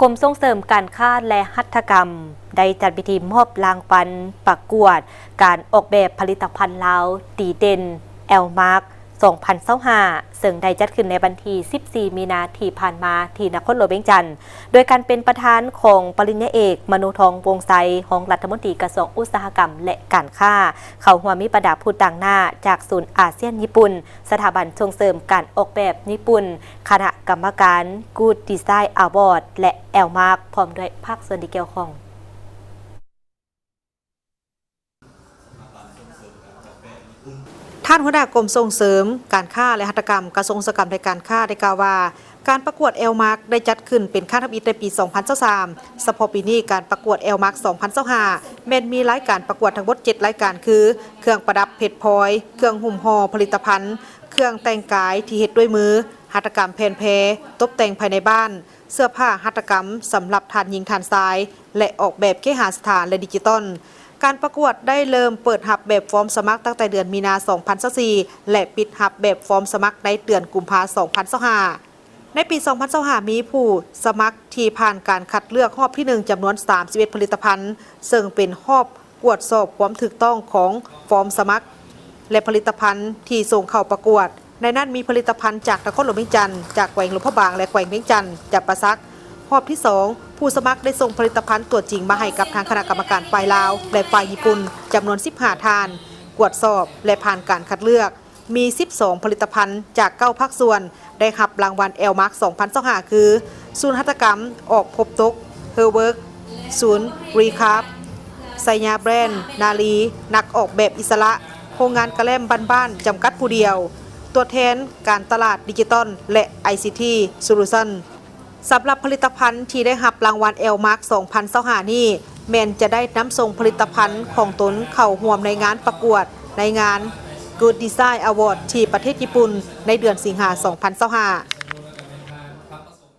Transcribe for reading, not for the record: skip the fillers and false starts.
กรมส่งเสริมการค้าและหัตถกรรมได้จัดพิธีมอบรางวัลประกวดการออกแบบผลิตภัณฑ์ลาวดีเด่นแอลมาร์ก2025ซึ่งได้จัดขึ้นในวันที่ 14 มีนาที่ผ่านมาที่นครหลวงเวียงจันทร์โดยการเป็นประธานของปริญญาเอกมนูทองวงไซของรัฐมนตรีกระทรวงอุตสาหกรรมและการค้าเขาหัวมีประดาผู้ต่างหน้าจากศูนย์อาเซียนญี่ปุ่นสถาบันส่งเสริมการออกแบบญี่ปุ่นคณะกรรมการ Good Design Award และแอลมาร์กพร้อมด้วยภาคส่วนที่เกี่ยวข้องท่านหัวหน้ากรมส่งเสริมการค้าและหัตถกรรมกระทรวงอุตสาหกรรมและการค้าได้กล่าวว่าการประกวดแอลมาร์กได้จัดขึ้นเป็นครั้งที่ในปี 2023 เฉพาะปีนี้การประกวดแอลมาร์ก2025แม้นมีรายการประกวดทั้งหมด7รายการคือเครื่องประดับเพชรพลอยเครื่องหุ้มห่อผลิตภัณฑ์เครื่องแต่งกายที่เฮ็ดด้วยมือหัตถกรรมแผ่นแพรตกแต่งภายในบ้านเสื้อผ้าหัตถกรรมสำหรับทานหญิงทานชายและออกแบบเคหสถานและดิจิตอลการประกวดได้เริ่มเปิดหับแบบฟอร์มสมัครตั้งแต่เดือนมีนา 2024 และปิดหับแบบฟอร์มสมัครในเดือนกุมภาพันธ์ 2025 ในปี 2025 มีผู้สมัครที่ผ่านการคัดเลือกรอบที่ 1 จำนวน 31 ผลิตภัณฑ์ซึ่งเป็นรอบกวดสอบความถูกต้องของฟอร์มสมัครและผลิตภัณฑ์ที่ส่งเข้าประกวดในนั้นมีผลิตภัณฑ์จากนครหลวงเวียงจันทร์จากแขวงหลวงพระบางและแขวงเวียงจันทร์จากประซักรอบที่ 2 ผู้สมัครได้ส่งผลิตภัณฑ์ตัวจริงมาให้กับทางคณะกรรมการฝ่ายลาวและฝ่ายญี่ปุ่นจำนวน 15 ทานกวดสอบและผ่านการคัดเลือกมี 12 ผลิตภัณฑ์จาก9ภาคส่วนได้รับรางวัลแอลมาร์ก2025คือศูนย์หัตถกรรมออกพบตกเฮอร์เวิร์กศูนย์รีคาร์บไซยาแบรนด์นาลีนักออกแบบอิสระโรงงานกระแลมบ้านๆจำกัดผู้เดียวตัวแทนการตลาดดิจิตอลและ ICT Solution สำหรับผลิตภัณฑ์ที่ได้รับรางวัลแอลมาร์ก2025นี้แมนจะได้นำส่งผลิตภัณฑ์ของตนเข้าร่วมในงานประกวดในงาน Good Design Award ที่ประเทศญี่ปุ่นในเดือนสิงหาคม2025